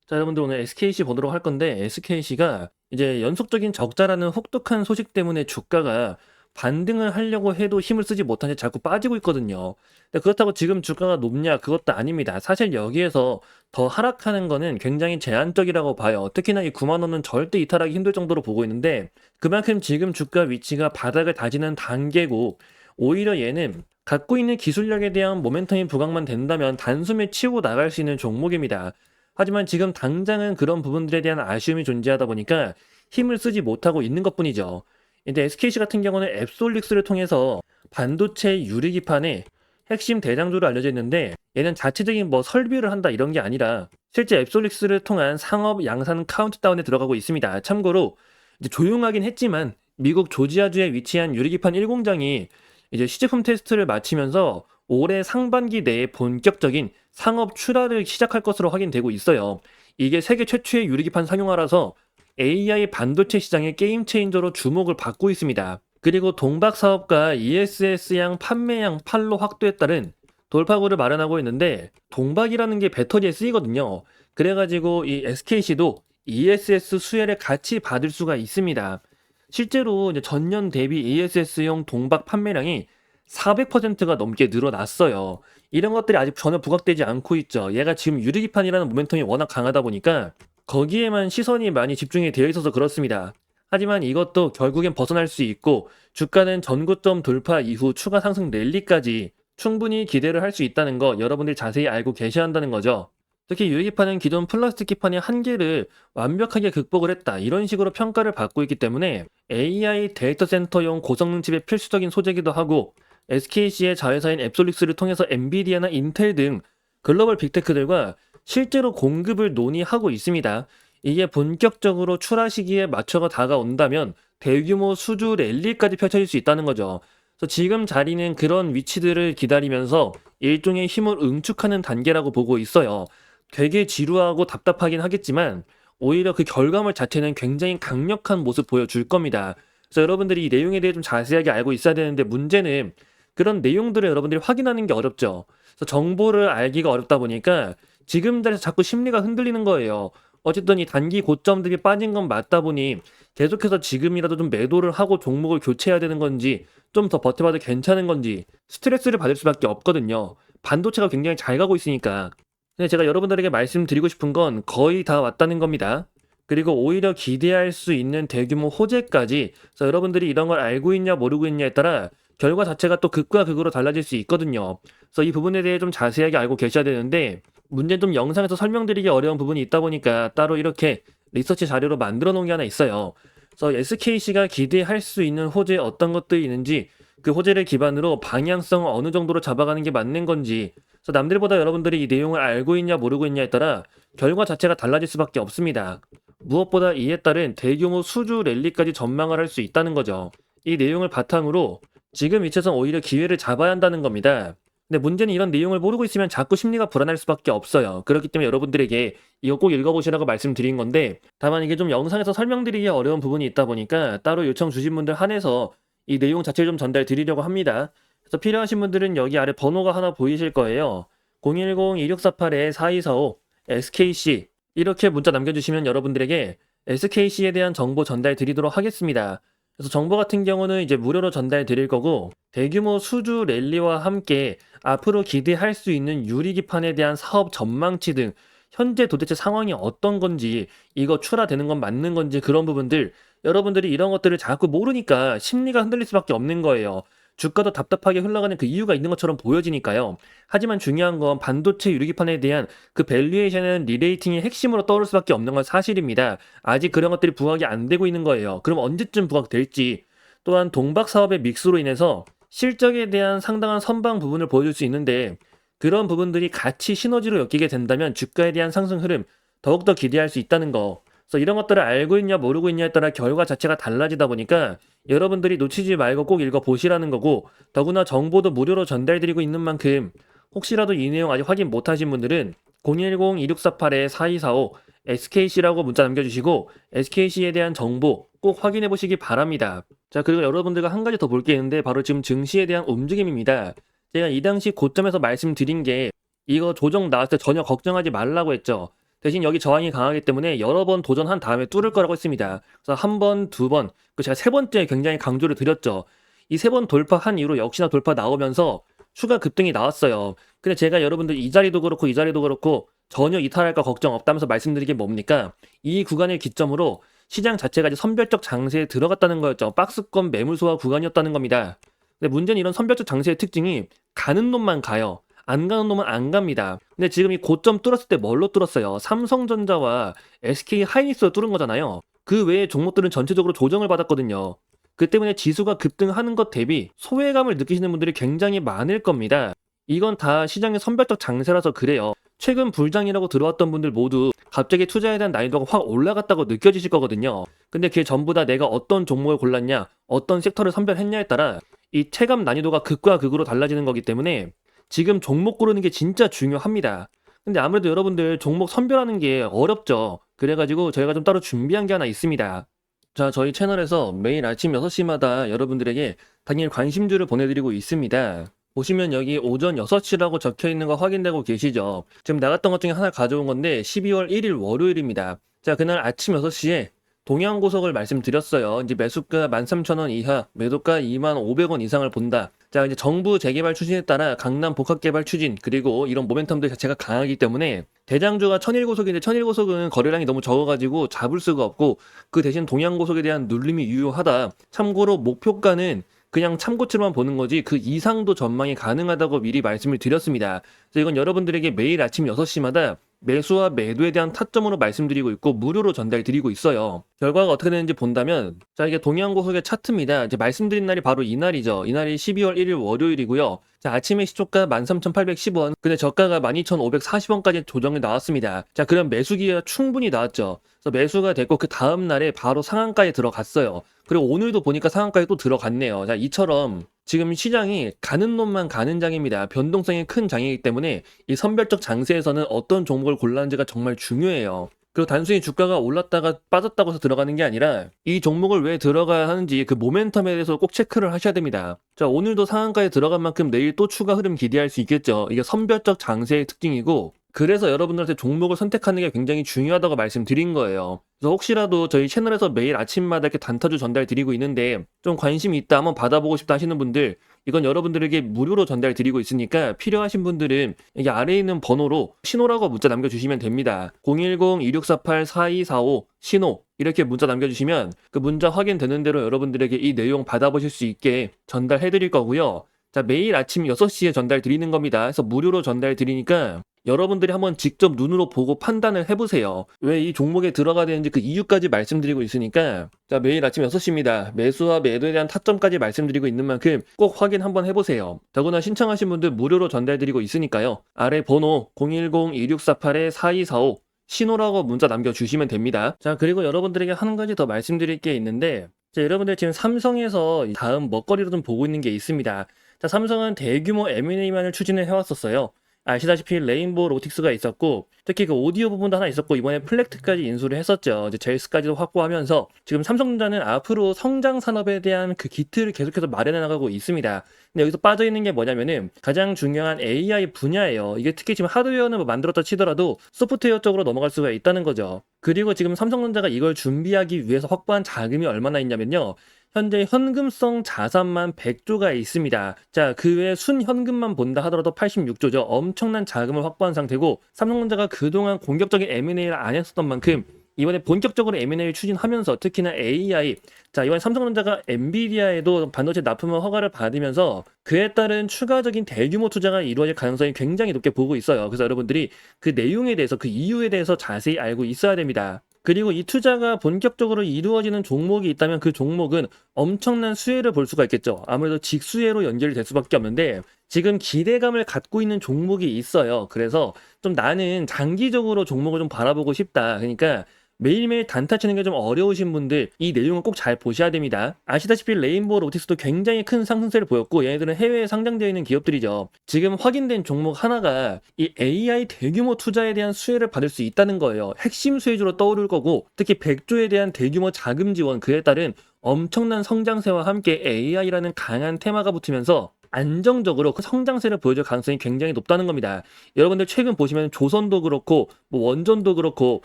자, 여러분들 오늘 SKC 보도록 할 건데 SKC가 이제 연속적인 적자라는 혹독한 소식 때문에 주가가 반등을 하려고 해도 힘을 쓰지 못한 채 자꾸 빠지고 있거든요. 근데 그렇다고 지금 주가가 높냐? 그것도 아닙니다. 사실 여기에서 더 하락하는 거는 굉장히 제한적이라고 봐요. 특히나 이 9만 원은 절대 이탈하기 힘들 정도로 보고 있는데 그만큼 지금 주가 위치가 바닥을 다지는 단계고 오히려 얘는 갖고 있는 기술력에 대한 모멘텀이 부각만 된다면 단숨에 치고 나갈 수 있는 종목입니다. 하지만 지금 당장은 그런 부분들에 대한 아쉬움이 존재하다 보니까 힘을 쓰지 못하고 있는 것뿐이죠. 근데 SKC 같은 경우는 앱솔릭스를 통해서 반도체 유리기판의 핵심 대장주로 알려져 있는데 얘는 자체적인 뭐 설비를 한다 이런 게 아니라 실제 앱솔릭스를 통한 상업 양산 카운트다운에 들어가고 있습니다. 참고로 이제 조용하긴 했지만 미국 조지아주에 위치한 유리기판 1공장이 이제 시제품 테스트를 마치면서 올해 상반기 내에 본격적인 상업 출하를 시작할 것으로 확인되고 있어요. 이게 세계 최초의 유리기판 상용화라서 AI 반도체 시장의 게임 체인저로 주목을 받고 있습니다. 그리고 동박 사업과 ESS양 판매량 판로 확대에 따른 돌파구를 마련하고 있는데 동박이라는 게 배터리에 쓰이거든요. 그래가지고 이 SKC도 ESS 수혜를 같이 받을 수가 있습니다. 실제로 이제 전년 대비 ESS용 동박 판매량이 400%가 넘게 늘어났어요. 이런 것들이 아직 전혀 부각되지 않고 있죠. 얘가 지금 유리기판이라는 모멘텀이 워낙 강하다 보니까 거기에만 시선이 많이 집중이 되어 있어서 그렇습니다. 하지만 이것도 결국엔 벗어날 수 있고 주가는 전고점 돌파 이후 추가 상승 랠리까지 충분히 기대를 할 수 있다는 거 여러분들이 자세히 알고 계셔야 한다는 거죠. 특히 유리기판은 기존 플라스틱 기판의 한계를 완벽하게 극복을 했다. 이런 식으로 평가를 받고 있기 때문에 AI 데이터 센터용 고성능 칩의 필수적인 소재이기도 하고 SKC의 자회사인 앱솔릭스를 통해서 엔비디아나 인텔 등 글로벌 빅테크들과 실제로 공급을 논의하고 있습니다. 이게 본격적으로 출하 시기에 맞춰가 다가온다면 대규모 수주 랠리까지 펼쳐질 수 있다는 거죠. 그래서 지금 자리는 그런 위치들을 기다리면서 일종의 힘을 응축하는 단계라고 보고 있어요. 되게 지루하고 답답하긴 하겠지만 오히려 그 결과물 자체는 굉장히 강력한 모습 보여줄 겁니다. 그래서 여러분들이 이 내용에 대해 좀 자세하게 알고 있어야 되는데 문제는 그런 내용들을 여러분들이 확인하는 게 어렵죠. 그래서 정보를 알기가 어렵다 보니까 지금 자리에서 자꾸 심리가 흔들리는 거예요. 어쨌든 이 단기 고점 대비 빠진 건 맞다 보니 계속해서 지금이라도 좀 매도를 하고 종목을 교체해야 되는 건지 좀 더 버텨봐도 괜찮은 건지 스트레스를 받을 수밖에 없거든요. 반도체가 굉장히 잘 가고 있으니까. 근데 제가 여러분들에게 말씀드리고 싶은 건 거의 다 왔다는 겁니다. 그리고 오히려 기대할 수 있는 대규모 호재까지 그래서 여러분들이 이런 걸 알고 있냐 모르고 있냐에 따라 결과 자체가 또 극과 극으로 달라질 수 있거든요. 그래서 이 부분에 대해 좀 자세하게 알고 계셔야 되는데 문제는 좀 영상에서 설명드리기 어려운 부분이 있다 보니까 따로 이렇게 리서치 자료로 만들어 놓은 게 하나 있어요. 그래서 SKC가 기대할 수 있는 호재에 어떤 것들이 있는지 그 호재를 기반으로 방향성을 어느 정도로 잡아가는 게 맞는 건지 그래서 남들보다 여러분들이 이 내용을 알고 있냐 모르고 있냐에 따라 결과 자체가 달라질 수밖에 없습니다. 무엇보다 이에 따른 대규모 수주 랠리까지 전망을 할 수 있다는 거죠. 이 내용을 바탕으로 지금 위치에서 오히려 기회를 잡아야 한다는 겁니다. 근데 문제는 이런 내용을 모르고 있으면 자꾸 심리가 불안할 수밖에 없어요. 그렇기 때문에 여러분들에게 이거 꼭 읽어보시라고 말씀드린 건데 다만 이게 좀 영상에서 설명드리기 어려운 부분이 있다 보니까 따로 요청 주신 분들 한해서 이 내용 자체를 좀 전달 드리려고 합니다. 그래서 필요하신 분들은 여기 아래 번호가 하나 보이실 거예요. 010-2648-4245 SKC 이렇게 문자 남겨주시면 여러분들에게 SKC에 대한 정보 전달 드리도록 하겠습니다. 그래서 정보 같은 경우는 이제 무료로 전달 드릴 거고 대규모 수주 랠리와 함께 앞으로 기대할 수 있는 유리기판에 대한 사업 전망치 등 현재 도대체 상황이 어떤 건지 이거 출하되는 건 맞는 건지 그런 부분들 여러분들이 이런 것들을 자꾸 모르니까 심리가 흔들릴 수밖에 없는 거예요. 주가도 답답하게 흘러가는 그 이유가 있는 것처럼 보여지니까요. 하지만 중요한 건 반도체 유리기판에 대한 그 밸류에이션은 리레이팅의 핵심으로 떠오를 수밖에 없는 건 사실입니다. 아직 그런 것들이 부각이 안 되고 있는 거예요. 그럼 언제쯤 부각될지. 또한 동박 사업의 믹스로 인해서 실적에 대한 상당한 선방 부분을 보여줄 수 있는데 그런 부분들이 같이 시너지로 엮이게 된다면 주가에 대한 상승 흐름 더욱더 기대할 수 있다는 거. 그래서 이런 것들을 알고 있냐 모르고 있냐에 따라 결과 자체가 달라지다 보니까 여러분들이 놓치지 말고 꼭 읽어보시라는 거고 더구나 정보도 무료로 전달드리고 있는 만큼 혹시라도 이 내용 아직 확인 못하신 분들은 010-2648-4245 SKC라고 문자 남겨주시고 SKC에 대한 정보 꼭 확인해 보시기 바랍니다. 자, 그리고 여러분들과 한 가지 더 볼 게 있는데 바로 지금 증시에 대한 움직임입니다. 제가 이 당시 고점에서 말씀드린 게 이거 조정 나왔을 때 전혀 걱정하지 말라고 했죠. 대신 여기 저항이 강하기 때문에 여러 번 도전한 다음에 뚫을 거라고 했습니다. 그래서 한 번, 두 번, 그 제가 세 번째 굉장히 강조를 드렸죠. 이 세 번 돌파한 이후로 역시나 돌파 나오면서 추가 급등이 나왔어요. 근데 제가 여러분들 이 자리도 그렇고 이 자리도 그렇고 전혀 이탈할까 걱정 없다면서 말씀드린 게 뭡니까? 이 구간을 기점으로 시장 자체가 이제 선별적 장세에 들어갔다는 거였죠. 박스권 매물 소화 구간이었다는 겁니다. 근데 문제는 이런 선별적 장세의 특징이 가는 놈만 가요. 안 가는 놈은 안 갑니다. 근데 지금 이 고점 뚫었을 때 뭘로 뚫었어요? 삼성전자와 SK 하이닉스로 뚫은 거잖아요. 그 외에 종목들은 전체적으로 조정을 받았거든요. 그 때문에 지수가 급등하는 것 대비 소외감을 느끼시는 분들이 굉장히 많을 겁니다. 이건 다 시장의 선별적 장세라서 그래요. 최근 불장이라고 들어왔던 분들 모두 갑자기 투자에 대한 난이도가 확 올라갔다고 느껴지실 거거든요. 근데 그게 전부 다 내가 어떤 종목을 골랐냐, 어떤 섹터를 선별했냐에 따라 이 체감 난이도가 극과 극으로 달라지는 거기 때문에 지금 종목 고르는 게 진짜 중요합니다. 근데 아무래도 여러분들 종목 선별하는 게 어렵죠. 그래가지고 저희가 좀 따로 준비한 게 하나 있습니다. 자, 저희 채널에서 매일 아침 6시마다 여러분들에게 당일 관심주를 보내드리고 있습니다. 보시면 여기 오전 6시라고 적혀 있는 거 확인되고 계시죠? 지금 나갔던 것 중에 하나 가져온 건데 12월 1일 월요일입니다. 자, 그날 아침 6시에 동양고속을 말씀드렸어요. 이제 매수가 13,000원 이하, 매도가 25,500원 이상을 본다. 자, 이제 정부 재개발 추진에 따라 강남 복합개발 추진, 그리고 이런 모멘텀들 자체가 강하기 때문에 대장주가 천일고속인데 천일고속은 거래량이 너무 적어가지고 잡을 수가 없고 그 대신 동양고속에 대한 눌림이 유효하다. 참고로 목표가는 그냥 참고치로만 보는 거지 그 이상도 전망이 가능하다고 미리 말씀을 드렸습니다. 그래서 이건 여러분들에게 매일 아침 6시마다 매수와 매도에 대한 타점으로 말씀드리고 있고 무료로 전달드리고 있어요. 결과가 어떻게 되는지 본다면 자, 이게 동양고속의 차트입니다. 이제 말씀드린 날이 바로 이 날이죠. 이 날이 12월 1일 월요일이고요. 자, 아침에 시초가 13,810원, 근데 저가가 12,540원까지 조정이 나왔습니다. 자, 그럼 매수 기회가 충분히 나왔죠. 그래서 매수가 됐고 그 다음 날에 바로 상한가에 들어갔어요. 그리고 오늘도 보니까 상한가에 또 들어갔네요. 자, 이처럼 지금 시장이 가는 놈만 가는 장입니다. 변동성이 큰 장이기 때문에 이 선별적 장세에서는 어떤 종목을 골라는지가 정말 중요해요. 그리고 단순히 주가가 올랐다가 빠졌다고 해서 들어가는 게 아니라 이 종목을 왜 들어가야 하는지 그 모멘텀에 대해서 꼭 체크를 하셔야 됩니다. 자, 오늘도 상한가에 들어간 만큼 내일 또 추가 흐름 기대할 수 있겠죠. 이게 선별적 장세의 특징이고 그래서 여러분들한테 종목을 선택하는 게 굉장히 중요하다고 말씀드린 거예요. 그래서 혹시라도 저희 채널에서 매일 아침마다 이렇게 단타주 전달 드리고 있는데 좀 관심이 있다, 한번 받아보고 싶다 하시는 분들 이건 여러분들에게 무료로 전달 드리고 있으니까 필요하신 분들은 여기 아래에 있는 번호로 신호라고 문자 남겨주시면 됩니다. 010-2648-4245 신호 이렇게 문자 남겨주시면 그 문자 확인되는 대로 여러분들에게 이 내용 받아보실 수 있게 전달해 드릴 거고요. 자, 매일 아침 6시에 전달 드리는 겁니다. 그래서 무료로 전달 드리니까 여러분들이 한번 직접 눈으로 보고 판단을 해보세요. 왜 이 종목에 들어가야 되는지 그 이유까지 말씀드리고 있으니까 자, 매일 아침 6시입니다. 매수와 매도에 대한 타점까지 말씀드리고 있는 만큼 꼭 확인 한번 해보세요. 더구나 신청하신 분들 무료로 전달드리고 있으니까요. 아래 번호 010-2648-4245 신호라고 문자 남겨주시면 됩니다. 자, 그리고 여러분들에게 한 가지 더 말씀드릴 게 있는데 자, 여러분들 지금 삼성에서 다음 먹거리로 좀 보고 있는 게 있습니다. 자, 삼성은 대규모 M&A만을 추진을 해왔었어요. 아시다시피 레인보우 로틱스가 있었고 특히 그 오디오 부분도 하나 있었고 이번에 플렉트까지 인수를 했었죠. 이제 제이스까지도 확보하면서 지금 삼성전자는 앞으로 성장 산업에 대한 그 기틀을 계속해서 마련해 나가고 있습니다. 근데 여기서 빠져있는 게 뭐냐면은 가장 중요한 AI 분야예요. 이게 특히 지금 하드웨어는 뭐 만들었다 치더라도 소프트웨어 쪽으로 넘어갈 수가 있다는 거죠. 그리고 지금 삼성전자가 이걸 준비하기 위해서 확보한 자금이 얼마나 있냐면요. 현재 현금성 자산만 100조가 있습니다. 자, 그 외에 순현금만 본다 하더라도 86조죠. 엄청난 자금을 확보한 상태고 삼성전자가 그동안 공격적인 M&A를 안 했었던 만큼 이번에 본격적으로 M&A를 추진하면서 특히나 AI, 자, 이번에 삼성전자가 엔비디아에도 반도체 납품을 허가를 받으면서 그에 따른 추가적인 대규모 투자가 이루어질 가능성이 굉장히 높게 보고 있어요. 그래서 여러분들이 그 내용에 대해서 그 이유에 대해서 자세히 알고 있어야 됩니다. 그리고 이 투자가 본격적으로 이루어지는 종목이 있다면 그 종목은 엄청난 수혜를 볼 수가 있겠죠. 아무래도 직수혜로 연결이 될 수밖에 없는데 지금 기대감을 갖고 있는 종목이 있어요. 그래서 좀 나는 장기적으로 종목을 좀 바라보고 싶다. 그러니까 매일매일 단타 치는 게 좀 어려우신 분들 이 내용은 꼭 잘 보셔야 됩니다. 아시다시피 레인보우 로틱스도 굉장히 큰 상승세를 보였고 얘네들은 해외에 상장되어 있는 기업들이죠. 지금 확인된 종목 하나가 이 AI 대규모 투자에 대한 수혜를 받을 수 있다는 거예요. 핵심 수혜주로 떠오를 거고 특히 100조에 대한 대규모 자금 지원 그에 따른 엄청난 성장세와 함께 AI라는 강한 테마가 붙으면서 안정적으로 그 성장세를 보여줄 가능성이 굉장히 높다는 겁니다. 여러분들 최근 보시면 조선도 그렇고 뭐 원전도 그렇고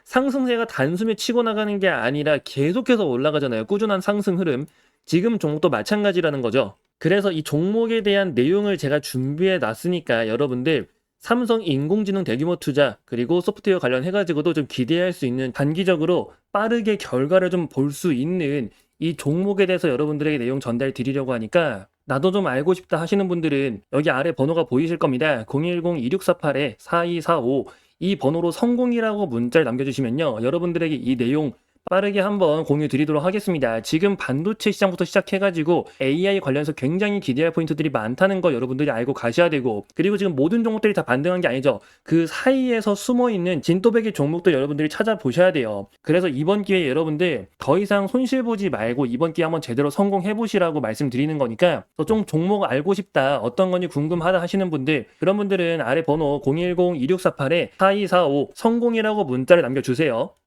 상승세가 단숨에 치고 나가는 게 아니라 계속해서 올라가잖아요. 꾸준한 상승 흐름. 지금 종목도 마찬가지라는 거죠. 그래서 이 종목에 대한 내용을 제가 준비해 놨으니까 여러분들 삼성 인공지능 대규모 투자 그리고 소프트웨어 관련해가지고도 좀 기대할 수 있는 단기적으로 빠르게 결과를 좀 볼 수 있는 이 종목에 대해서 여러분들에게 내용 전달 드리려고 하니까 나도 좀 알고 싶다 하시는 분들은 여기 아래 번호가 보이실 겁니다. 010-2648-4245 이 번호로 성공이라고 문자를 남겨주시면요. 여러분들에게 이 내용 빠르게 한번 공유 드리도록 하겠습니다. 지금 반도체 시장부터 시작해가지고 AI 관련해서 굉장히 기대할 포인트들이 많다는 거 여러분들이 알고 가셔야 되고, 그리고 지금 모든 종목들이 다 반등한 게 아니죠. 그 사이에서 숨어있는 진또배기 종목도 여러분들이 찾아보셔야 돼요. 그래서 이번 기회에 여러분들 더 이상 손실 보지 말고 이번 기회에 한번 제대로 성공해보시라고 말씀드리는 거니까, 좀 종목 알고 싶다, 어떤 건지 궁금하다 하시는 분들, 그런 분들은 아래 번호 010-2648-4245 성공이라고 문자를 남겨주세요.